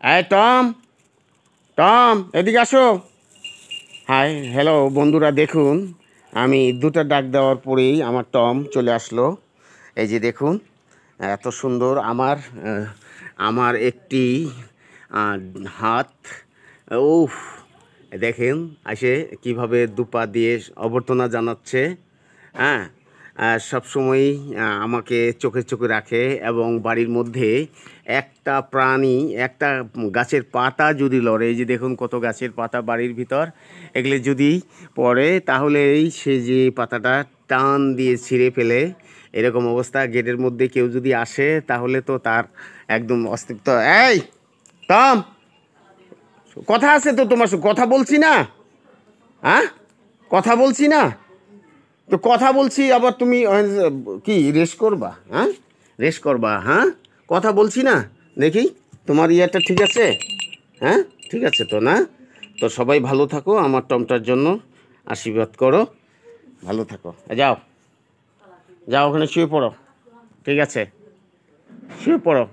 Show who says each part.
Speaker 1: এই Tom, Tom এদিকে আসো। হাই, হ্যালো বন্ধুরা, দেখুন আমি দুটো ডাক দেওয়ার পরেই আমার টম চলে আসলো। এই যে দেখুন, এত সুন্দর আমার একটি আহ, হাত। উফ, দেখেন আসে কিভাবে দুপা দিয়ে অভ্যর্থনা জানাচ্ছে। হ্যাঁ, সবসময়ই আমাকে চোখে চোখে রাখে এবং বাড়ির মধ্যে একটা প্রাণী, একটা গাছের পাতা যদি লড়ে, এই যে দেখুন কত গাছের পাতা বাড়ির ভিতর, এগুলো যদি পড়ে তাহলেই সে যে পাতাটা টান দিয়ে ছিঁড়ে ফেলে। এরকম অবস্থা, গেটের মধ্যে কেউ যদি আসে তাহলে তো তার একদম অস্তিত্ব। এই টম, কথা আছে তো তোমার সঙ্গে, কথা বলছি না? হ্যাঁ, কথা বলছি না তো, কথা বলছি আবার তুমি কি রেস করবা? হ্যাঁ, রেস করবা? হ্যাঁ, কথা বলছি না? দেখি তোমার ইয়েটা ঠিক আছে? হ্যাঁ, ঠিক আছে তো না? তো সবাই ভালো থাকো, আমার টমটার জন্য আশীর্বাদ করো। ভালো থাকো, যাও যাও ওখানে শুয়ে পড়ো। ঠিক আছে, শুয়ে পড়ো।